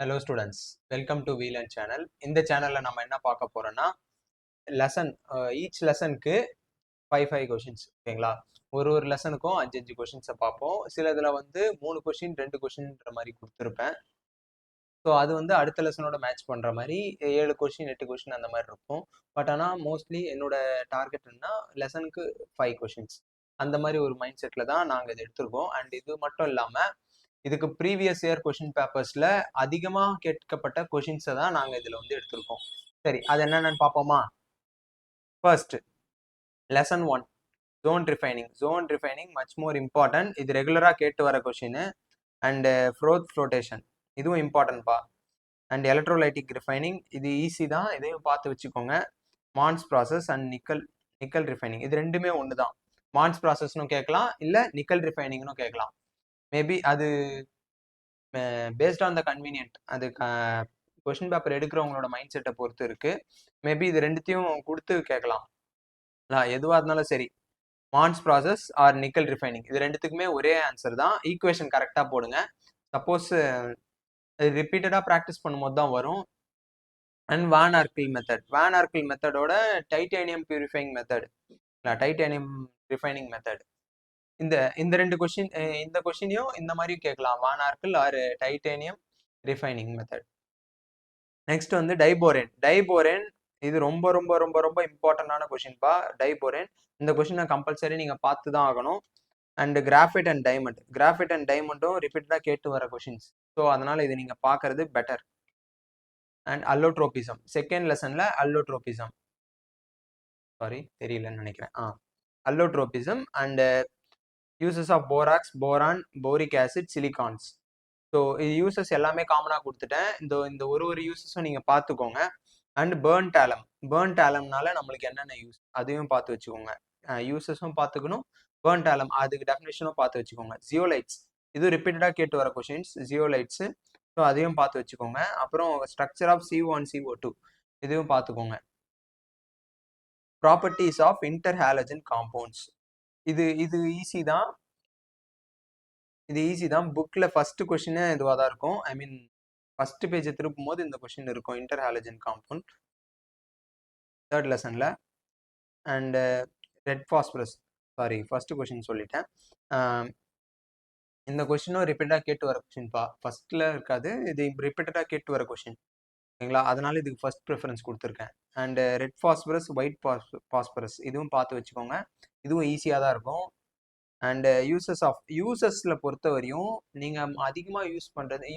Hello students, welcome to Veelan channel. இந்த சேனல்ல நம்ம என்ன பார்க்க போறோம்னா லெசன் ஈச் லெசனுக்கு ஃபைவ் கொஷின்ஸ். ஓகேங்களா? ஒரு லெசனுக்கும் அஞ்சு கொஷின்ஸை பார்ப்போம். சிலதுல வந்து 3 கொஷின் 2 கொஷின்ற மாதிரி கொடுத்துருப்பேன். ஸோ அது வந்து அடுத்த லெசனோட மேட்ச் பண்ற மாதிரி 7 கொஷின் 8 கொஷின் அந்த மாதிரி இருக்கும். பட் ஆனால் மோஸ்ட்லி என்னோட டார்கெட் என்ன, லெசனுக்கு 5 கொஷின்ஸ் அந்த மாதிரி ஒரு மைண்ட் செட்ல தான் நாங்கள் இதை எடுத்திருக்கோம். அண்ட் இது மட்டும் இல்லாம இதுக்கு ப்ரீவியஸ் இயர் கொஷின் பேப்பர்ஸ்ல அதிகமாக கேட்கப்பட்ட கொஷின்ஸை தான் நாங்கள் இதில் வந்து எடுத்திருக்கோம். சரி, அது என்னென்னு பார்ப்போமா? First, lesson 1 zone refining much more important. இது ரெகுலராக கேட்டு வர கொஷின். அண்ட் ஃப்ளோட்டேஷன் இதுவும் இம்பார்ட்டன்ட்பா. அண்ட் எலக்ட்ரோலைட்டிக் ரிஃபைனிங் இது ஈஸி தான், இதையும் பார்த்து வச்சுக்கோங்க. Mond's process and nickel refining இது ரெண்டுமே ஒன்று தான். மான்ஸ் ப்ராசஸ்னும் கேட்கலாம், இல்லை நிக்கல் ரிஃபைனிங்னும் கேட்கலாம். மேபி அது பேஸ்ட் ஆன் த கன்வீனியன்ட், அது கொஷின் பேப்பர் எடுக்கிறவங்களோட மைண்ட் செட்டை பொறுத்து இருக்கு. மேபி இது ரெண்டுத்தையும் கொடுத்து கேட்கலாம். எதுவாக இருந்தாலும் சரி, Mond's process or nickel refining இது ரெண்டுத்துக்குமே ஒரே ஆன்சர் தான். ஈக்குவேஷன் கரெக்டாக போடுங்க. சப்போஸ் ரிப்பீட்டடாக ப்ராக்டிஸ் பண்ணும்போது தான் வரும். அண்ட் வான் ஆர்கில் மெத்தடோட titanium purifying method, titanium refining method, இந்த ரெண்டு கொஷின், இந்த கொஷினையும் இந்த மாதிரியும் கேட்கலாம், van Arkel or titanium refining method. Next வந்து டைபோரேன் இது ரொம்ப ரொம்ப ரொம்ப ரொம்ப இம்பார்ட்டன்டான கொஷின்பா. டைபோரேன் இந்த கொஷினை கம்பல்சரி நீங்கள் பார்த்து தான் ஆகணும். அண்ட் கிராஃபைட் அண்ட் டைமண்டும் ரிப்பீட்டடாக கேட்டு வர கொஷின்ஸ். ஸோ அதனால இது நீங்கள் பார்க்கறது பெட்டர். அண்ட் அல்லோட்ரோபிசம் செகண்ட் லெசன்ல அல்லோட்ரோபிசம், சாரி தெரியலன்னு நினைக்கிறேன். Allotropism and uses of borax, boron, boric acid, silicones. So இது யூசஸ் எல்லாமே காமனாக கொடுத்துட்டேன். இந்த ஒரு யூசஸும் நீங்கள் பார்த்துக்கோங்க. அண்ட் பேர்ன்ட் ஆலம்னால நம்மளுக்கு என்னென்ன யூஸ் அதையும் பார்த்து வச்சுக்கோங்க. யூசஸும் பார்த்துக்கணும், பேர்ன்ட் ஆலம் அதுக்கு டெஃபினேஷனும் பார்த்து வச்சுக்கோங்க. ஜியோலைட்ஸ் இது ரிப்பீட்டடாக கேட்டு வர கொஷின்ஸ், ஜியோலைட்ஸு. ஸோ அதையும் பார்த்து வச்சுக்கோங்க. அப்புறம் ஸ்ட்ரக்சர் ஆஃப் CO1 CO2 இதையும் பார்த்துக்கோங்க. ப்ராப்பர்ட்டிஸ் ஆஃப் இன்டர்ஹாலஜன் காம்பவுண்ட்ஸ் இது இது ஈஸி தான். புக்கில் ஃபர்ஸ்ட் கொஷினே இதுவாக தான் இருக்கும். ஐ மீன் ஃபர்ஸ்ட் பேஜை திருப்பும் போது இந்த கொஷின் இருக்கும், இன்டர்ஹாலஜன் காம்பவுண்ட் தேர்ட் லெசனில். And red phosphorus, sorry first question சொல்லிட்டேன். இந்த கொஷினும் ரிப்பீட்டாக கேட்டு வர கொஷின்ப்பா. ஃபர்ஸ்ட்ல இருக்காது, இது ரிப்பீட்டடாக கேட்டு வர கொஷின். ஓகேங்களா? அதனால இதுக்கு ஃபர்ஸ்ட் ப்ரிஃபரன்ஸ் கொடுத்துருக்கேன். And red phosphorus, white phosphorus இதுவும் பார்த்து வச்சுக்கோங்க. இதுவும் ஈஸியாக தான் இருக்கும். அண்டு யூசஸில் பொறுத்த வரையும் நீங்கள் அதிகமாக யூஸ் பண்ணுறது,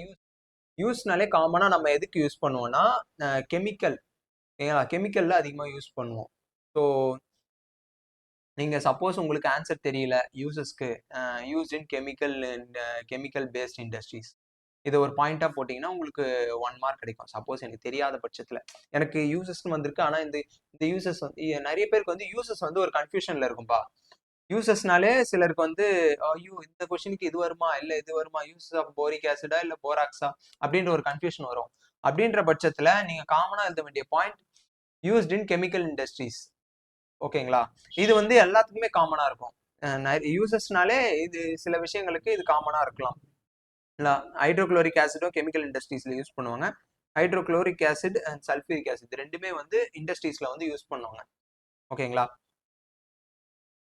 யூஸ்னாலே காமனாக நம்ம எதுக்கு யூஸ் பண்ணுவோம்னா கெமிக்கல், ஓகேங்களா? கெமிக்கலில் அதிகமாக யூஸ் பண்ணுவோம். ஸோ நீங்கள் சப்போஸ் உங்களுக்கு ஆன்சர் தெரியல யூசஸ்க்கு, used in chemical based industries இது ஒரு பாயிண்டாக போட்டிங்கன்னா உங்களுக்கு 1 மார்க் கிடைக்கும். சப்போஸ் எனக்கு தெரியாத பட்சத்தில், எனக்கு யூசஸ்ன்னு வந்திருக்கு, ஆனால் இந்த யூசஸ் வந்து நிறைய பேருக்கு வந்து யூசஸ் வந்து ஒரு கன்ஃபியூஷனில் இருக்கும்பா. யூசஸ்னாலே சிலருக்கு வந்து ஐயோ இந்த கொஷினுக்கு இது வருமா இல்லை இது வருமா, யூசஸ் ஆஃப் போரிக் ஆசிடா இல்லை போராக்ஸா அப்படின்ற ஒரு கன்ஃபியூஷன் வரும். அப்படின்ற பட்சத்தில் நீங்கள் காமனாக எழுத வேண்டிய point used in chemical industries. ஓகேங்களா? இது வந்து எல்லாத்துக்குமே காமனா இருக்கும். யூசஸ்னாலே இது சில விஷயங்களுக்கு இது காமனா இருக்கலாம். இல்லை, ஹைட்ரோக்ளோரிக் ஆசிடும் கெமிக்கல் இண்டஸ்ட்ரீஸ்ல யூஸ் பண்ணுவாங்க. Hydrochloric acid and sulphuric acid ரெண்டுமே வந்து இண்டஸ்ட்ரீஸ்ல வந்து யூஸ் பண்ணுவாங்க. ஓகேங்களா?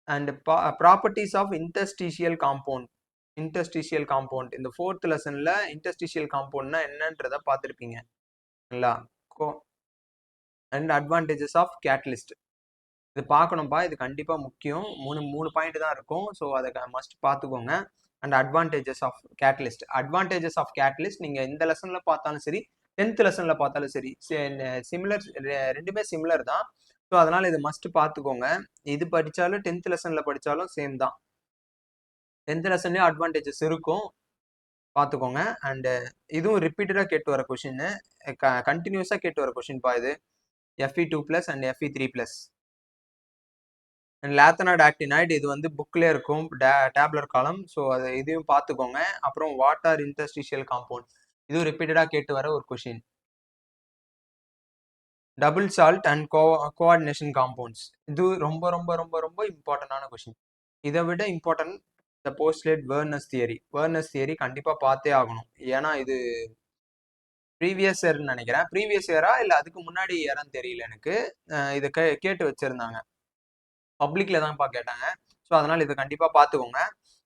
And properties of interstitial compound இந்த ஃபோர்த் லெசன்ல இன்டர்ஸ்டிஷியல் காம்பவுண்ட்னா என்னன்றத பார்த்துருப்பீங்க. அண்ட் அட்வான்டேஜஸ் ஆஃப் கேட்டலிஸ்ட் இது பார்க்கணும்ப்பா, இது கண்டிப்பாக முக்கியம். மூணு பாயிண்ட் தான் இருக்கும். ஸோ அதை மஸ்ட் பார்த்துக்கோங்க. அண்ட் அட்வான்டேஜஸ் ஆஃப் கேட்டலிஸ்ட் நீங்கள் இந்த லெசனில் பார்த்தாலும் சரி, 10th லெசனில் பார்த்தாலும் சரி, சிமிலர், ரெண்டுமே சிமிலர் தான். ஸோ அதனால் இது மஸ்ட் பார்த்துக்கோங்க. இது படித்தாலும் 10th லெசனில் படித்தாலும் சேம் தான். 10th லெசன்லேயும் அட்வான்டேஜஸ் இருக்கும், பார்த்துக்கோங்க. அண்டு இதுவும் ரிப்பீட்டடாக கேட்டு வர கொஷின், கண்டினியூஸாக கேட்டு வர கொஷின்ப்பா. இது Fe2+ அண்ட் Fe3+. லேத்தனாய்டு ஆக்டினாய்டு இது வந்து புக்லேயே இருக்கும், டேப்லர் காலம். ஸோ அதை இதையும் பார்த்துக்கோங்க. அப்புறம் வாட்டர் இன்டர்ஸ்டிஷியல் காம்பவுண்ட் இதுவும் ரிப்பீட்டடாக கேட்டு வர ஒரு question. Double salt and coordination compounds இது ரொம்ப ரொம்ப ரொம்ப ரொம்ப இம்பார்ட்டண்டான கொஷின். இதை விட இம்பார்ட்டன்ட் த போஸ்ட்லேட் வேர்னஸ் தியரி கண்டிப்பாக பார்த்தே ஆகணும். ஏன்னா இது ப்ரீவியஸ் இயர்னு நினைக்கிறேன். ப்ரீவியஸ் இயரா இல்லை அதுக்கு முன்னாடி இயரான்னு தெரியல எனக்கு. இதை கேட்டு வச்சிருந்தாங்க, பப்ளிக்ல தான்ப்பா கேட்டாங்க. ஸோ அதனால இதை கண்டிப்பா பார்த்துக்கோங்க.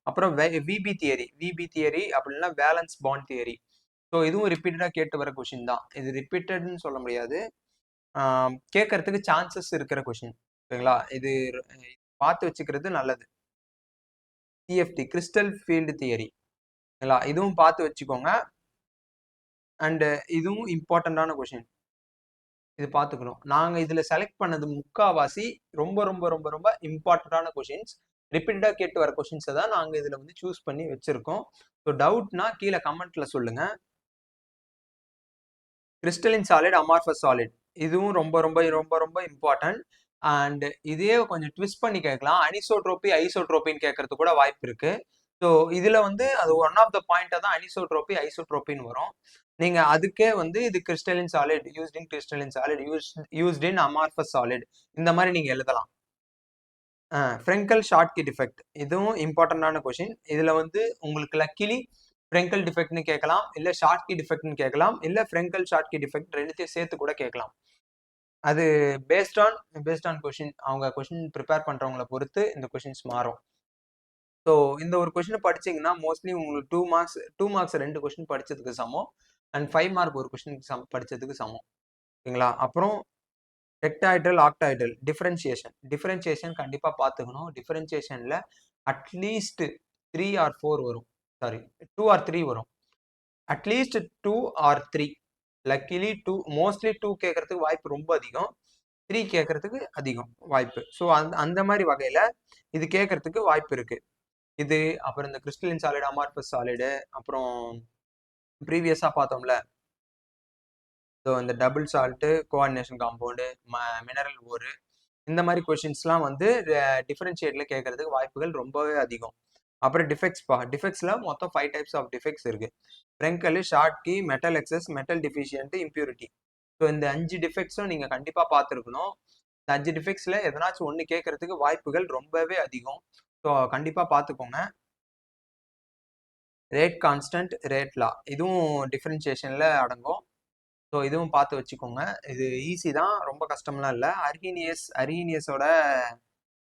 அப்புறம் விபி தியரி அப்படின்னா பேலன்ஸ் பாண்ட் தியரி. ஸோ இதுவும் ரிப்பீட்டடா கேட்டு வர கொஷின் தான். இது ரிப்பீட்டட்னு சொல்ல முடியாது, கேட்கறதுக்கு சான்சஸ் இருக்கிற கொஷின். ஓகேங்களா, இது பார்த்து வச்சுக்கிறது நல்லது. சிஎஃப்டி கிறிஸ்டல் ஃபீல்டு தியரி, இதுவும் பார்த்து வச்சுக்கோங்க. அண்ட் இதுவும் இம்பார்ட்டண்டான கொஷின், இது பார்த்துக்கணும். நாங்கள் இதில் செலக்ட் பண்ணது முக்காவாசி ரொம்ப ரொம்ப ரொம்ப ரொம்ப இம்பார்ட்டண்டான கொஷின்ஸ், ரிப்பீட்டடாக கேட்டு வர கொஷின்ஸை தான் நாங்கள் இதில் வந்து சூஸ் பண்ணி வச்சுருக்கோம். ஸோ டவுட்னா கீழே கமெண்ட்ல சொல்லுங்க. கிறிஸ்டலின் சாலிட், அமார்ஃபஸ் சாலிட், இதுவும் ரொம்ப ரொம்ப ரொம்ப ரொம்ப இம்பார்ட்டன்ட். அண்ட் இதே கொஞ்சம் ட்விஸ்ட் பண்ணி கேட்கலாம், அனிசோட்ரோபி ஐசோட்ரோபின்னு கேட்கறது கூட வாய்ப்பு இருக்கு. ஸோ இதுல வந்து அது ஒன் ஆஃப் த பாயிண்டா தான் அனிசோட்ரோபி ஐசோட்ரோபின்னு வரும். நீங்க அதுக்கே வந்து இது crystalline solid used in crystalline solid used in amorphous solid, இந்த மாதிரி நீங்க எழுதலாம். ஃப்ரெங்கல் ஷார்ட்கி டிஃபெக்ட், இதுவும் இம்பார்ட்டன்டான கொஷின். இதுல வந்து உங்களுக்கு லக்கிலி ஃப்ரெங்கல் டிஃபெக்ட்னு கேட்கலாம், இல்ல ஷார்ட்கி டிஃபெக்ட்னு கேட்கலாம், இல்ல ஃப்ரெங்கல் ஷார்ட்கி டிஃபெக்ட் ரெண்டுத்தையும் சேர்த்து கூட கேட்கலாம். அது பேஸ்ட் ஆன் கொஷின், அவங்க கொஷின் ப்ரிப்பேர் பண்றவங்களை பொறுத்து இந்த கொஷின்ஸ் மாறும். ஸோ இந்த ஒரு கொஷின் படிச்சீங்கன்னா மோஸ்ட்லி உங்களுக்கு 2 மார்க்ஸ் 2 கொஷின் படிச்சதுக்கு சமம், அண்ட் 5 மார்க் ஒரு கொஷின் படிச்சதுக்கு சமம். ஓகேங்களா, அப்புறம் ரெக்டாய்டல் ஆக்டாய்டல் டிஃபரன்சியேஷன் கண்டிப்பா பார்த்துக்கணும். டிஃபரன்சியேஷன்ல அட்லீஸ்ட் 3 or 4 வரும், சாரி 2 or 3 வரும். அட்லீஸ்ட் 2 or 3, லக்கிலி 2, மோஸ்ட்லி 2 கேட்கறதுக்கு வாய்ப்பு ரொம்ப அதிகம், 3 கேட்கறதுக்கு அதிகம் வாய்ப்பு. ஸோ அந்த மாதிரி வகையில இது கேட்கறதுக்கு வாய்ப்பு இருக்கு. இது அப்புறம் இந்த கிறிஸ்டலின் சாலிட், அமார்ஃபஸ் சாலிடு, அப்புறம் ப்ரீவியஸா பார்த்தோம்ல ஸோ இந்த double salt, coordination compound, mineral ஓரு, இந்த மாதிரி கொஷின்ஸ்லாம் வந்து டிஃபரன்ஷியேட்ல கேட்கறதுக்கு வாய்ப்புகள் ரொம்பவே அதிகம். அப்புறம் டிஃபெக்ட்ஸ்ல மொத்தம் 5 டைப்ஸ் ஆஃப் டிஃபெக்ட்ஸ் இருக்கு. Frenkel, Schottky, metal excess, metal deficient, impurity. So இந்த 5 டிஃபெக்ட்ஸும் நீங்க கண்டிப்பா பார்த்துருக்கணும். இந்த 5 டிஃபெக்ட்ஸ்ல எதனாச்சும் ஒன்று கேட்கறதுக்கு வாய்ப்புகள் ரொம்பவே அதிகம். ஸோ கண்டிப்பா பார்த்துக்கோங்க. ரேட் கான்ஸ்டன்ட், ரேட் லா, இதுவும் டிஃபரன்சியேஷன்ல அடங்கும். ஸோ இதுவும் பார்த்து வச்சுக்கோங்க. இது ஈஸி தான், ரொம்ப கஷ்டம்லாம் இல்லை. அர்ஹீனியஸோட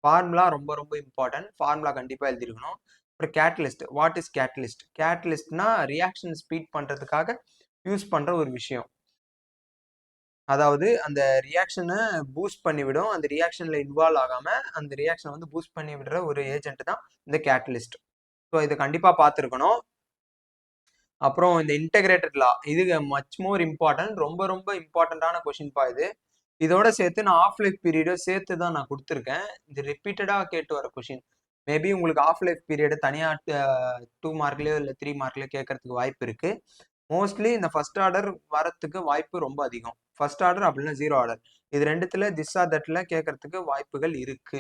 ஃபார்முலா ரொம்ப ரொம்ப இம்பார்ட்டன்ட், ஃபார்முலா கண்டிப்பாக எழுதிருக்கணும். அப்புறம் கேட்டலிஸ்ட், வாட் இஸ் கேட்டலிஸ்ட்? கேட்டலிஸ்ட்னா ரியாக்ஷன் ஸ்பீட் பண்ணுறதுக்காக யூஸ் பண்ணுற ஒரு விஷயம். அதாவது அந்த ரியாக்ஷனை பூஸ்ட் பண்ணிவிடும், அந்த ரியாக்ஷனில் இன்வால்வ் ஆகாமல் அந்த ரியாக்ஷனை வந்து பூஸ்ட் பண்ணி விடுற ஒரு ஏஜென்ட் தான் இந்த கேட்டலிஸ்ட். ஸோ இதை கண்டிப்பாக பார்த்துருக்கணும். அப்புறம் இந்த இன்டகிரேட்டட் லா, இது மச் மோர் இம்பார்ட்டன்ட், ரொம்ப ரொம்ப இம்பார்ட்டண்டான கொஷின்பா இது. இதோட சேர்த்து நான் ஆஃப் லைஃப் பீரியடை சேர்த்து தான் நான் கொடுத்துருக்கேன். இது ரிப்பீட்டடாக கேட்டு வர கொஷின். மேபி உங்களுக்கு ஆஃப் லைஃப் பீரியடு தனியாக 2 மார்க்லேயோ இல்லை 3 மார்க்லேயோ கேட்கறதுக்கு வாய்ப்பு இருக்கு. மோஸ்ட்லி இந்த ஃபர்ஸ்ட் ஆர்டர் வரத்துக்கு வாய்ப்பு ரொம்ப அதிகம். ஃபர்ஸ்ட் ஆர்டர் அப்படின்னா 0 ஆர்டர், இது ரெண்டுத்துல திஸ் ஆர் தட்ல கேட்கறதுக்கு வாய்ப்புகள் இருக்கு.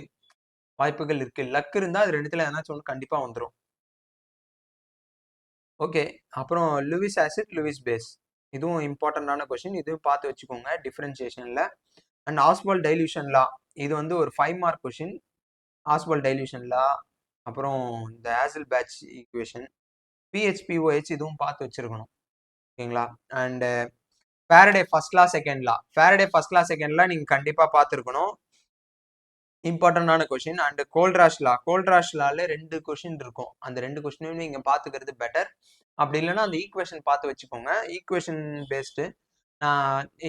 லக் இருந்தா அது ரெண்டுத்துல ஏதாச்சும் ஒன்று கண்டிப்பா வந்துடும். ஓகே, அப்புறம் லூயிஸ் ஆசிட், லூயிஸ் பேஸ், இதுவும் இம்பார்ட்டண்டான கொஷின், இதுவும் பார்த்து வச்சுக்கோங்க டிஃபரன்சியேஷன்ல. அண்ட் ஆஸ்வால்ட் டைல்யூஷன் லா, இது வந்து ஒரு 5 மார்க் கொஷின். ஆஸ்வால்ட் டைல்யூஷன் லா, அப்புறம் இந்த ஆசில் பேட்ச் ஈக்குவேஷன், பிஹெச்பிஓஹெச், இதுவும் பார்த்து வச்சிருக்கணும். ஓகேங்களா, and Faraday first law, second law நீங்க கண்டிப்பா பார்த்துருக்கணும், இம்பார்ட்டன்டான கொஷின். அண்ட் கோல்ட்ராஷ் லால 2 கொஷின் இருக்கும், அந்த 2 கொஷினையும் நீங்க பார்த்துக்கிறது பெட்டர். அப்படி இல்லைன்னா அந்த ஈக்குவேஷன் பார்த்து வச்சுக்கோங்க, ஈக்குவேஷன் பேஸ்டு.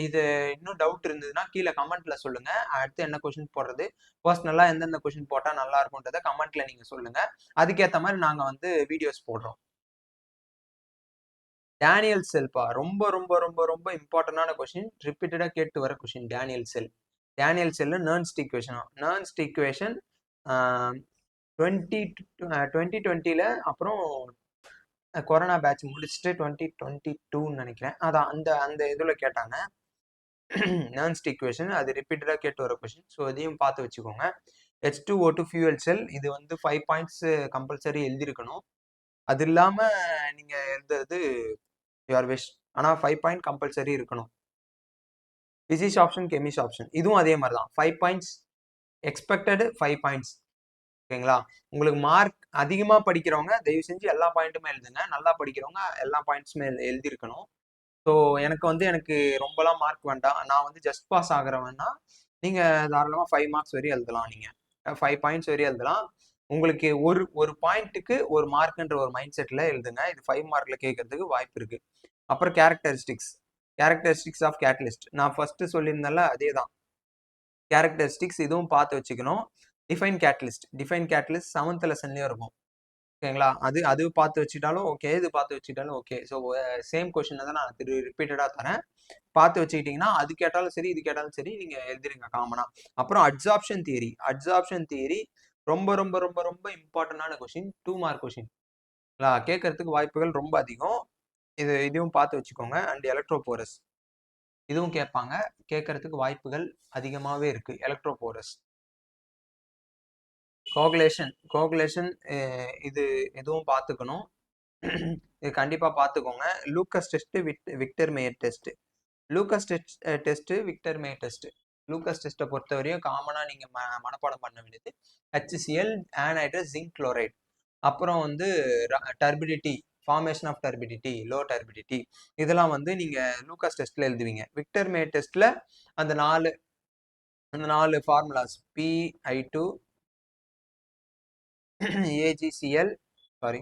இது இன்னும் டவுட் இருந்ததுன்னா கீழே கமெண்ட்ல சொல்லுங்க, அடுத்து என்ன கொஷின் போடுறது, பர்சனலா எந்தெந்த கொஷின் போட்டா நல்லா இருக்கும்ன்றத கமெண்ட்ல நீங்க சொல்லுங்க, அதுக்கேற்ற மாதிரி நாங்க வந்து வீடியோஸ் போடுறோம். டேனியல் செல்பா, ரொம்ப ரொம்ப ரொம்ப ரொம்ப இம்பார்ட்டன்டான கொஷின், ரிப்பீட்டடா கேட்டு வர கொஷின். டேனியல் செல் நர்ன்ஸ்ட் ஈக்குவேஷன் 2020ல, அப்புறம் கொரோனா பேட்ச் முடிச்சுட்டு 2022ன்னு நினைக்கிறேன், அதான் அந்த அந்த இதில் கேட்டாங்க நர்ன்ஸ்ட் ஈக்குவேஷன், அது ரிப்பீட்டடாக கேட்டு வர கொஷின். ஸோ இதையும் பார்த்து வச்சுக்கோங்க. H2O2 ஃபியூவல் செல், இது வந்து 5 பாயிண்ட்ஸ் கம்பல்சரி எழுதியிருக்கணும். அது இல்லாமல் நீங்கள் எழுதுறது யுவர் விஷ், ஆனால் 5 பாயிண்ட் கம்பல்சரி இருக்கணும். பிசிக்ஸ் ஆப்ஷன், கெமிஸ்ட் ஆப்ஷன், இதுவும் அதே மாதிரி தான் 5 பாயிண்ட்ஸ் எக்ஸ்பெக்டடு, 5 பாயிண்ட்ஸ். ஓகேங்களா, உங்களுக்கு மார்க் அதிகமாக படிக்கிறவங்க தயவு செஞ்சு எல்லா பாயிண்ட்டுமே எழுதுங்க, நல்லா படிக்கிறவங்க எல்லா பாயிண்ட்ஸுமே எழுதியிருக்கணும். ஸோ எனக்கு ரொம்பலாம் மார்க் வேண்டாம், நான் வந்து ஜஸ்ட் பாஸ் ஆகிறவன்னா நீங்கள் தாராளமாக 5 மார்க்ஸ் வரையும் எழுதலாம். நீங்கள் 5 பாயிண்ட்ஸ் வரையும் எழுதலாம். உங்களுக்கு ஒரு ஒரு பாயிண்ட்டுக்கு ஒரு மார்க்ன்ற ஒரு மைண்ட் செட்டில் எழுதுங்க. இது 5 மார்க்கில் கேட்கறதுக்கு வாய்ப்பு இருக்குது. அப்புறம் கேரக்டரிஸ்டிக்ஸ் ஆஃப் கேட்டலிஸ்ட் நான் ஃபர்ஸ்ட் சொல்லியிருந்தேன்ல, அதே தான். கேரக்டரிஸ்டிக்ஸ் இதுவும் பார்த்து வச்சுக்கணும். டிஃபைன் கேட்டலிஸ்ட் 7th லெசன்லயும் இருக்கும். ஓகேங்களா? அது பார்த்து வச்சுக்கிட்டாலும் ஓகே, இது பார்த்து வச்சுக்கிட்டாலும் ஓகே. ஸோ சேம் கொஸ்டினை தான் நான் ரிப்பீட்டடாக தரேன். பார்த்து வச்சுக்கிட்டிங்கன்னா அது கேட்டாலும் சரி, இது கேட்டாலும் சரி, நீங்கள் எழுதிருங்க காமனாக. அப்புறம் அட்சாப்ஷன் தியரி ரொம்ப ரொம்ப ரொம்ப ரொம்ப இம்பார்ட்டண்டான கொஸ்டின். 2 மார்க் கொஸ்டின் கேட்கறதுக்கு வாய்ப்புகள் ரொம்ப அதிகம். இதையும் பார்த்து வச்சுக்கோங்க. அண்ட் எலக்ட்ரோபோரஸ் இதுவும் கேட்பாங்க. கேட்கறதுக்கு வாய்ப்புகள் அதிகமாகவே இருக்கு. எலக்ட்ரோபோரஸ் கோகுலேஷன் இது இதுவும் பார்த்துக்கணும். இது கண்டிப்பாக பார்த்துக்கோங்க. Lucas test, Victor mayor test. Lucas test, Victor mayor test. Lucas டெஸ்ட்டை பொறுத்தவரையும் காமனாக நீங்கள் மனப்பாடம் பண்ண வேண்டியது HCl, ஆனைட்ரஸ், ஜிங்க் குளோரைட். அப்புறம் வந்து turbidity, formation of turbidity, low turbidity, இதெல்லாம் வந்து நீங்கள் லூக்கஸ் டெஸ்ட்டில் எழுதுவீங்க. விக்டர் மேயர் டெஸ்ட்டில் அந்த நாலு ஃபார்முலாஸ் PI2 AgCl, சாரி,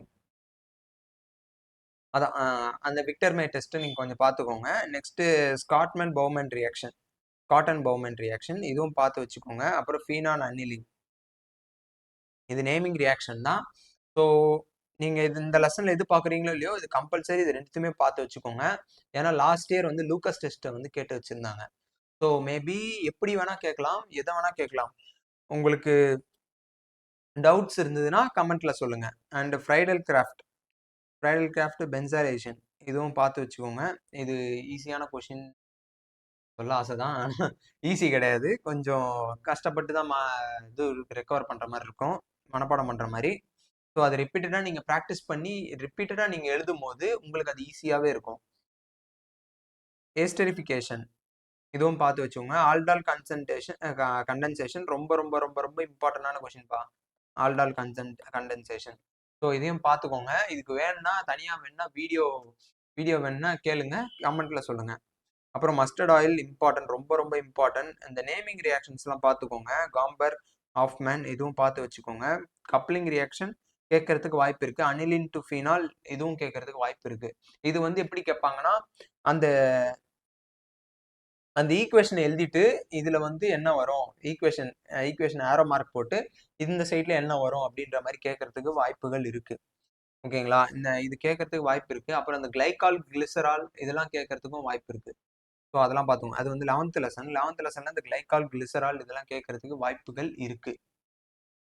அதான் அந்த விக்டர் மே டெஸ்ட்டை நீங்கள் கொஞ்சம் பார்த்துக்கோங்க. நெக்ஸ்ட்டு காட்டன் பவுமன் ரியாக்ஷன் இதுவும் பார்த்து வச்சுக்கோங்க. அப்புறம் ஃபீனான் அனிலின், இது நேமிங் ரியாக்ஷன் தான். ஸோ நீங்கள் இந்த லெசனில் எது பார்க்குறீங்களோ இல்லையோ, இது கம்பல்சரி இது ரெண்டுத்துமே பார்த்து வச்சுக்கோங்க. ஏன்னா லாஸ்ட் இயர் வந்து லூக்கஸ் டெஸ்ட்டை வந்து கேட்டு வச்சுருந்தாங்க. ஸோ மேபி எப்படி வேணால் கேட்கலாம், எதை வேணால் கேட்கலாம். உங்களுக்கு டவுட்ஸ் இருந்ததுன்னா கமெண்ட்டில் சொல்லுங்கள். அண்ட் ஃப்ரைடல் கிராஃப்ட் பென்சாலேஷன் இதுவும் பார்த்து வச்சுக்கோங்க. இது ஈஸியான கொஷின் சொல்ல ஆசை தான், ஈஸி கிடையாது. கொஞ்சம் கஷ்டப்பட்டு தான் இது ரெக்கவர் பண்ணுற மாதிரி இருக்கும், மனப்பாடம் பண்ணுற மாதிரி. ஸோ அதை ரிப்பீட்டடாக நீங்கள் ப்ராக்டிஸ் பண்ணி ரிப்பீட்டடாக நீங்கள் எழுதும் போது உங்களுக்கு அது ஈஸியாகவே இருக்கும். எஸ்டரிஃபிகேஷன் இதுவும் பார்த்து வச்சுக்கோங்க. ஆல்டால் கண்டென்சேஷன் ரொம்ப ரொம்ப ரொம்ப ரொம்ப இம்பார்ட்டண்டான கொஷின்ப்பா. Aldol condensation. ஸோ இதையும் பார்த்துக்கோங்க. இதுக்கு வேணும்னா தனியாக வேணும்னா வீடியோ வேணும்னா கேளுங்க, கமெண்ட்டில் சொல்லுங்கள். அப்புறம் மஸ்டர்ட் ஆயில் இம்பார்ட்டன்ட், ரொம்ப ரொம்ப இம்பார்ட்டன்ட். இந்த நேமிங் ரியாக்ஷன்ஸ்லாம் பார்த்துக்கோங்க. காம்பர், ஆஃப்மேன் இதுவும் பார்த்து வச்சுக்கோங்க. கப்ளிங் ரியாக்ஷன் கேட்கறதுக்கு வாய்ப்பு இருக்குது. அனிலின் டு ஃபீனால் இதுவும் கேட்கறதுக்கு வாய்ப்பு இருக்குது. இது வந்து எப்படி கேட்பாங்கன்னா, அந்த ஈக்குவேஷனை எழுதிட்டு இதில் வந்து என்ன வரும், ஈக்குவேஷன் ஆரோ மார்க் போட்டு இந்த சைடில் என்ன வரும் அப்படின்ற மாதிரி கேட்கறதுக்கு வாய்ப்புகள் இருக்குது. ஓகேங்களா? இது கேட்கறதுக்கு வாய்ப்பு இருக்குது. அப்புறம் இந்த கிளைகால், கிளிசரால் இதெல்லாம் கேட்கறதுக்கும் வாய்ப்பு இருக்குது. ஸோ அதெல்லாம் பார்த்துக்கோங்க. அது வந்து 11th லெசனில் இந்த கிளைகால், கிளிசரால் இதெல்லாம் கேட்கறதுக்கு வாய்ப்புகள் இருக்குது.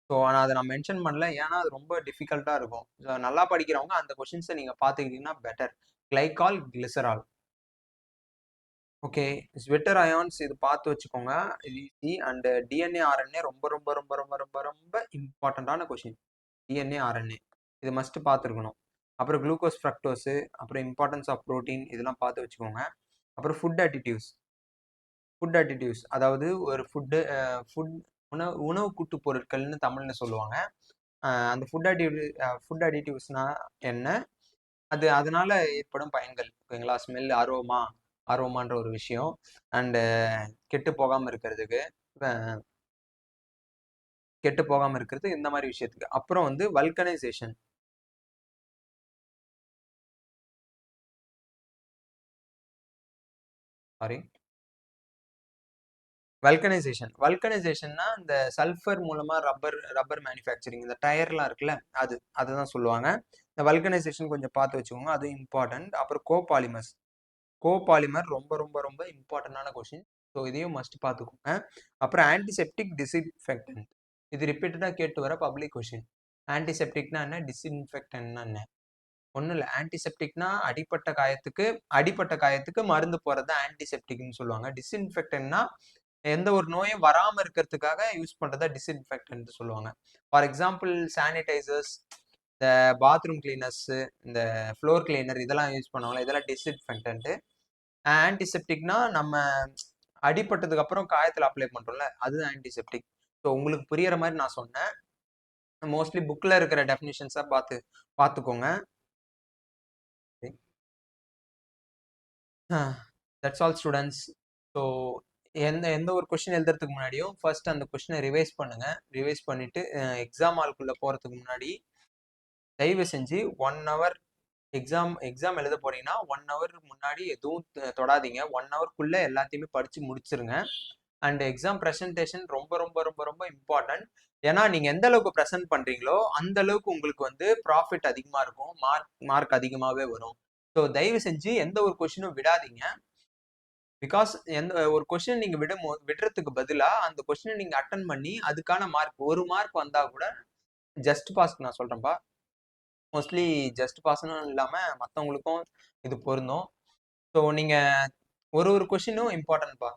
ஸோ ஆனால் அதை நான் மென்ஷன் பண்ணல, ஏன்னா அது ரொம்ப டிஃபிகல்ட்டாக இருக்கும். ஸோ நல்லா படிக்கிறவங்க அந்த கொஷின்ஸை நீங்கள் பார்த்துக்கிட்டீங்கன்னா better. Glycol, glycerol. Okay, sweater ions இது பார்த்து வச்சுக்கோங்க, ஈஸி. அண்ட் டிஎன்ஏ, ஆர்என்ஏ ரொம்ப ரொம்ப ரொம்ப ரொம்ப ரொம்ப ரொம்ப இம்பார்ட்டண்ட்டான கொஷின். டிஎன்ஏ, ஆர்என்ஏ இது மஸ்ட்டு பார்த்துருக்கணும். அப்புறம் குளுக்கோஸ், ஃப்ரக்டோஸு, அப்புறம் இம்பார்ட்டன்ஸ் ஆஃப் ப்ரோட்டீன் இதெல்லாம் பார்த்து வச்சுக்கோங்க. அப்புறம் ஃபுட் அட்டிடியூஸ் அதாவது ஒரு ஃபுட் உணவு கூட்டு பொருட்கள்னு தமிழ்ல சொல்லுவாங்க. அந்த ஃபுட் அடிட்டிவ்ஸ்னா என்ன, அதனால ஏற்படும் பயன்கள். ஓகேங்களா? ஸ்மெல், அரோமான்ற ஒரு விஷயம். அண்டு கெட்டு போகாமல் இருக்கிறது இந்த மாதிரி விஷயத்துக்கு. அப்புறம் வந்து வல்கனைசேஷன். வல்கனைசேஷன்னா இந்த சல்ஃபர் மூலமா ரப்பர் மேனுஃபேக்சரிங், இந்த டயர்லாம் இருக்குல்ல, அதுதான் சொல்லுவாங்க. இந்த வல்கனைசேஷன் கொஞ்சம் பார்த்து வச்சுக்கோங்க, அது இம்பார்ட்டன்ட். அப்புறம் கோபாலிமர் ரொம்ப ரொம்ப ரொம்ப இம்பார்ட்டண்டான கொஷின். ஸோ இதையும் மஸ்ட் பார்த்துக்கோங்க. அப்புறம் ஆன்டிசெப்டிக், டிஸ்இன்ஃபெக்டன்ட் இது ரிப்பீட்டடாக கேட்டு வர பப்ளிக் கொஷின். ஆன்டிசெப்டிக்னா என்ன, டிஸ்இன்ஃபெக்டன்ட்னா என்ன? ஒன்றும் இல்லை, ஆன்டிசெப்டிக்னா அடிப்பட்ட காயத்துக்கு மருந்து போகிறது தான் ஆன்டிசெப்டிக்னு சொல்லுவாங்க. டிஸ்இன்ஃபெக்டன்ட்னா எந்த ஒரு நோயும் வராமல் இருக்கிறதுக்காக யூஸ் பண்ணுறதா டிஸ்இன்ஃபெக்டன்ட் சொல்லுவாங்க. ஃபார் எக்ஸாம்பிள் சானிடைசர்ஸ், இந்த பாத்ரூம் கிளீனர்ஸு, இந்த ஃப்ளோர் கிளீனர் இதெல்லாம் யூஸ் பண்ணுவாங்களா, இதெல்லாம் டிஸ்இன்ஃபெக்டன்ட்டு. ஆன்டிசெப்டிக்னா நம்ம அடிப்பட்டதுக்கு அப்புறம் காயத்தில் அப்ளை பண்ணுறோம்ல, அதுதான் ஆன்டிசெப்டிக். ஸோ உங்களுக்கு புரியிற மாதிரி நான் சொன்னேன். மோஸ்ட்லி புக்கில் இருக்கிற டெஃபினிஷன்ஸாக பார்த்துக்கோங்க. That's all students. ஸோ எந்த எந்த ஒரு கொஷின் எழுதுறதுக்கு முன்னாடியும் ஃபர்ஸ்ட் அந்த கொஷினை ரிவைஸ் பண்ணுங்க. ரிவைஸ் பண்ணிட்டு எக்ஸாம் ஹால்குள்ளே போகிறதுக்கு முன்னாடி தயவு செஞ்சு 1 hour எக்ஸாம் எழுத போறீங்கன்னா 1 hour முன்னாடி எதுவும் தொடாதீங்க. 1 hourக்குள்ள எல்லாத்தையுமே படிச்சு முடிச்சிருங்க. அண்ட் எக்ஸாம் ப்ரெசன்டேஷன் ரொம்ப ரொம்ப ரொம்ப ரொம்ப இம்பார்ட்டன்ட். ஏன்னா நீங்க எந்த அளவுக்கு ப்ரெசென்ட் பண்றீங்களோ அந்த அளவுக்கு உங்களுக்கு வந்து ப்ராஃபிட் அதிகமா இருக்கும், மார்க் அதிகமாகவே வரும். ஸோ தயவு செஞ்சு எந்த ஒரு கொஷினும் விடாதீங்க. பிகாஸ் எந்த ஒரு கொஸ்டின் நீங்க விடுறதுக்கு பதிலா அந்த கொஸ்டினை நீங்க அட்டன் பண்ணி அதுக்கான மார்க் 1 மார்க் வந்தா கூட ஜஸ்ட் பாஸ்க்கு நான் சொல்றேன்ப்பா. மோஸ்ட்லி ஜஸ்ட் பாஸ்னு இல்லாம மற்றவங்களுக்கும் இது பொருந்தும். ஸோ நீங்க ஒரு ஒரு கொஷினும் இம்பார்ட்டன்ட்பா.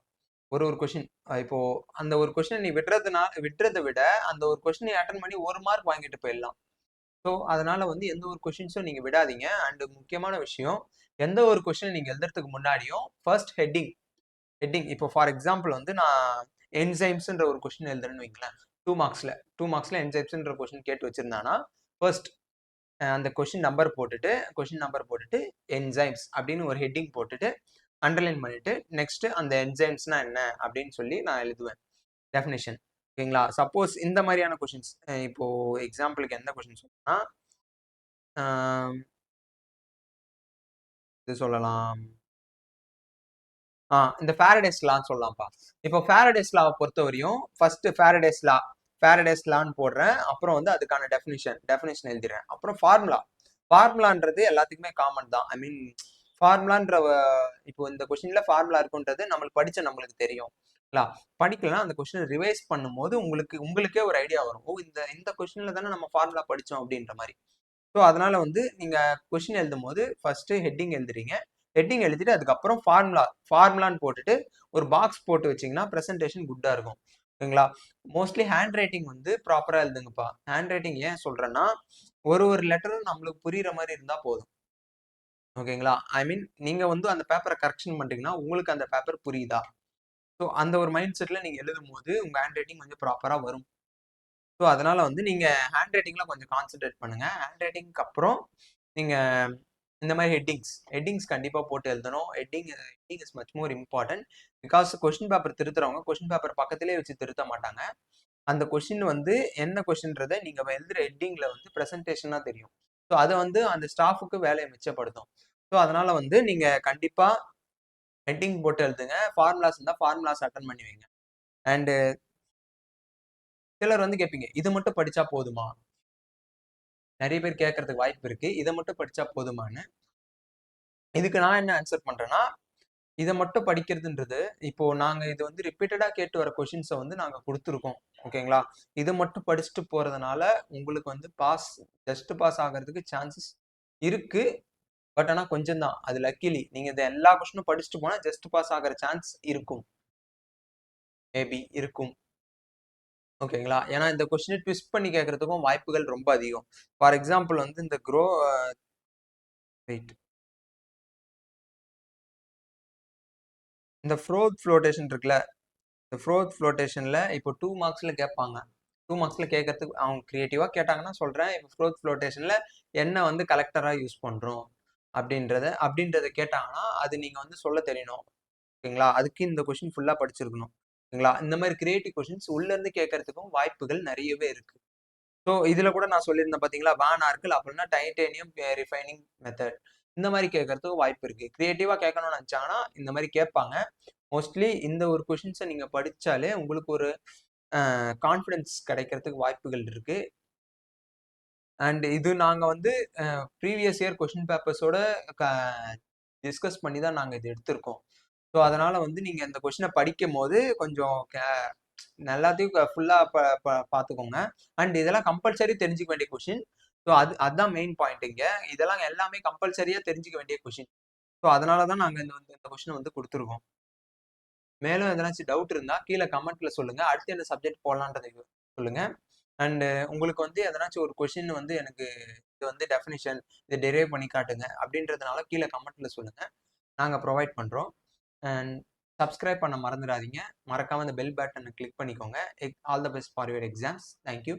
ஒரு ஒரு கொஷின் இப்போ அந்த ஒரு கொஷினை நீ விடுறதை விட அந்த ஒரு கொஷினை அட்டன் பண்ணி 1 மார்க் வாங்கிட்டு போயிடலாம். ஸோ அதனால வந்து எந்த ஒரு கொஷின்ஸும் நீங்க விடாதீங்க. அண்ட் முக்கியமான விஷயம், எந்த ஒரு கொஷினை நீங்க எழுதுறதுக்கு முன்னாடியும் ஃபர்ஸ்ட் ஹெட்டிங் இப்போ ஃபார் எக்ஸாம்பிள் வந்து நான் என்சைம்ஸ்ன்ற ஒரு கொஸ்டின் எழுதுறேன்னு வைங்களேன். 2 மார்க்ஸ்ல என்சைம்ஸ்ன்ற கொஸ்டின் கேட்டு வச்சிருந்தானா ஃபர்ஸ்ட் அந்த கொஸ்டின் நம்பர் போட்டுட்டு என்சைம்ஸ் அப்படின்னு ஒரு ஹெட்டிங் போட்டுட்டு அண்டர்லைன் பண்ணிட்டு நெக்ஸ்ட் அந்த என்சைம்ஸ்னா என்ன அப்படின்னு சொல்லி நான் எழுதுவேன் டெஃபினேஷன். ஓகேங்களா? சப்போஸ் இந்த மாதிரியான கொஸ்டின்ஸ் இப்போ எக்ஸாம்பிளுக்கு எந்த கொஸ்டின் சொல்லணும்னா இது சொல்லலாம், இந்த ஃபேரடேஸ் லான்னு சொல்லலாம்ப்பா. இப்போ ஃபேரடேஸ் லாவை பொறுத்தவரையும் ஃபர்ஸ்ட் ஃபேரடேஸ் லான்னு போடுறேன். அப்புறம் வந்து அதுக்கான டெஃபினேஷன் எழுதிடுறேன். அப்புறம் ஃபார்முலான்றது எல்லாத்துக்குமே காமன் தான். ஐ மீன் ஃபார்முலான்ற இப்போ இந்த கொஸ்டின்ல ஃபார்முலா இருக்குன்றது நம்மளுக்கு தெரியும். படிக்கலாம் அந்த கொஸ்டின் ரிவைஸ் பண்ணும்போது உங்களுக்கே ஒரு ஐடியா வரும். ஓ இந்த கொஸ்டின்ல தானே நம்ம ஃபார்முலா படித்தோம் அப்படின்ற மாதிரி. ஸோ அதனால வந்து நீங்க கொஸ்டின் எழுதும் போது ஃபர்ஸ்ட் ஹெட்டிங் எழுதுறீங்க. ஹெட்டிங் எழுதிட்டு அதுக்கப்புறம் ஃபார்முலான்னு போட்டுட்டு ஒரு பாக்ஸ் போட்டு வச்சிங்கன்னா ப்ரெசன்டேஷன் குட்டாக இருக்கும். ஓகேங்களா? மோஸ்ட்லி ஹேண்ட் ரைட்டிங் வந்து ப்ராப்பராக எழுதுங்கப்பா. ஹேண்ட் ரைட்டிங் ஏன் சொல்கிறேன்னா ஒரு லெட்டரும் நம்மளுக்கு புரியுற மாதிரி இருந்தால் போதும். ஓகேங்களா? ஐ மீன் நீங்கள் வந்து அந்த பேப்பரை கரெக்ஷன் பண்ணுறீங்கன்னா உங்களுக்கு அந்த பேப்பர் புரியுதா? ஸோ அந்த ஒரு மைண்ட் செட்டில் நீங்கள் எழுதும் போது உங்கள் ஹேண்ட் ரைட்டிங் கொஞ்சம் ப்ராப்பராக வரும். ஸோ அதனால வந்து நீங்கள் ஹேண்ட் ரைட்டிங்கில் கொஞ்சம் கான்சென்ட்ரேட் பண்ணுங்கள். ஹேண்ட் ரைட்டிங்க்கு அப்புறம் நீங்கள் இந்த மாதிரி ஹெட்டிங்ஸ் கண்டிப்பாக போட்டு எழுதணும். Heading is much more important. Because question paper திருத்துறவங்க கொஸ்டின் பேப்பர் பக்கத்திலே வச்சு திருத்த மாட்டாங்க. அந்த கொஸ்டின் வந்து என்ன கொஸ்டின்றதை நீங்கள் எழுதுகிற ஹெட்டிங்கில் வந்து ப்ரெசன்டேஷனாக தெரியும். ஸோ அதை வந்து அந்த ஸ்டாஃபுக்கு வேலையை மிச்சப்படுத்தும். ஸோ அதனால வந்து நீங்கள் கண்டிப்பாக ஹெட்டிங் போட்டு எழுதுங்க. ஃபார்முலாஸ் இருந்தால் ஃபார்முலாஸ் அட்டன் பண்ணி வைங்க. அண்டு சிலர் வந்து கேட்பீங்க, இது மட்டும் படிச்சா போதுமா? நிறைய பேர் கேட்கறதுக்கு வாய்ப்பு இருக்கு, இதை மட்டும் படிச்சா போதுமான்னு. இதுக்கு நான் என்ன ஆன்சர் பண்றேன்னா, இதை மட்டும் படிக்கிறதுன்றது இப்போ நாங்க இது வந்து ரிப்பீட்டடா கேட்டு வர கொஸ்டின்ஸை வந்து நாங்க கொடுத்துருக்கோம். ஓகேங்களா? இதை மட்டும் படிச்சுட்டு போறதுனால உங்களுக்கு வந்து ஜஸ்ட் பாஸ் ஆகிறதுக்கு சான்சஸ் இருக்கு. பட் ஆனால் கொஞ்சம் தான். அது லக்கிலி நீங்க இதை எல்லா கொஸ்டினும் படிச்சுட்டு போனா ஜஸ்ட் பாஸ் ஆகிற சான்ஸ் இருக்கும். மேபி இருக்கும். ஓகேங்களா? ஏன்னா இந்த கொஸ்டினை ட்விஸ்ட் பண்ணி கேட்கறதுக்கும் வாய்ப்புகள் ரொம்ப அதிகம். ஃபார் எக்ஸாம்பிள் வந்து இந்த வெயிட் இந்த ஃப்ரோத் ஃப்ளோட்டேஷன் இருக்குல்ல, இந்த ஃப்ரோத் ஃப்ளோட்டேஷனில் இப்போ 2 மார்க்ஸில் கேட்பாங்க. 2 மார்க்ஸில் கேட்கறதுக்கு அவங்க க்ரியேட்டிவாக கேட்டாங்கன்னா சொல்கிறேன். இப்போ ஃப்ரோத் ஃப்ளோட்டேஷனில் என்ன வந்து கலெக்டராக யூஸ் பண்ணுறோம் அப்படின்றத கேட்டாங்கன்னா அது நீங்கள் வந்து சொல்ல தெரியணும். ஓகேங்களா? அதுக்கு இந்த கொஸ்டின் ஃபுல்லாக படிச்சிருக்கணும். ஓகேங்களா? இந்த மாதிரி கிரியேட்டிவ் கொஸ்டின்ஸ் உள்ளேருந்து கேட்கறதுக்கும் வாய்ப்புகள் நிறையவே இருக்குது. ஸோ இதில் கூட நான் சொல்லியிருந்தேன் பார்த்தீங்களா, வான் ஆர்க்கிள் அப்படின்னா டைட்டேனியம் ரிஃபைனிங் மெத்தட். இந்த மாதிரி கேட்கறதுக்கு வாய்ப்பு இருக்கு. கிரியேட்டிவா கேட்கணும்னு நினைச்சாங்கன்னா இந்த மாதிரி கேட்பாங்க. மோஸ்ட்லி இந்த ஒரு கொஷின்ஸை நீங்க படிச்சாலே உங்களுக்கு ஒரு கான்ஃபிடன்ஸ் கிடைக்கிறதுக்கு வாய்ப்புகள் இருக்கு. அண்ட் இது நாங்க வந்து ப்ரீவியஸ் இயர் கொஷின் பேப்பர்ஸோட டிஸ்கஸ் பண்ணி தான் நாங்கள் இது எடுத்திருக்கோம். ஸோ அதனால வந்து நீங்க இந்த கொஷினை படிக்கும் போது கொஞ்சம் எல்லாத்தையும் ஃபுல்லாக பார்த்துக்கோங்க. அண்ட் இதெல்லாம் கம்பல்சரி தெரிஞ்சுக்க வேண்டிய கொஷின். ஸோ அதுதான் மெயின் பாயிண்ட் இங்கே. இதெல்லாம் எல்லாமே கம்பல்சரியாக தெரிஞ்சுக்க வேண்டிய கொஷின். ஸோ அதனால தான் நாங்கள் இந்த கொஷினை வந்து கொடுத்துருக்கோம். மேலும் எதனாச்சும் டவுட் இருந்தால் கீழே கமெண்ட்ல சொல்லுங்க. அடுத்து என்ன சப்ஜெக்ட் போடலான்றதை சொல்லுங்க. அண்டு உங்களுக்கு வந்து எதனாச்சும் ஒரு கொஷின் வந்து எனக்கு இது வந்து டெஃபினிஷன் இதை டெரைவ் பண்ணி காட்டுங்க அப்படின்றதுனால கீழே கமெண்ட்ல சொல்லுங்க. நாங்கள் ப்ரொவைட் பண்ணுறோம். அண்ட் சப்ஸ்கிரைப் பண்ண மறந்துடாதீங்க. மறக்காம இந்த பெல் பட்டனை கிளிக் பண்ணிக்கோங்க. All the best for your exams. Thank you.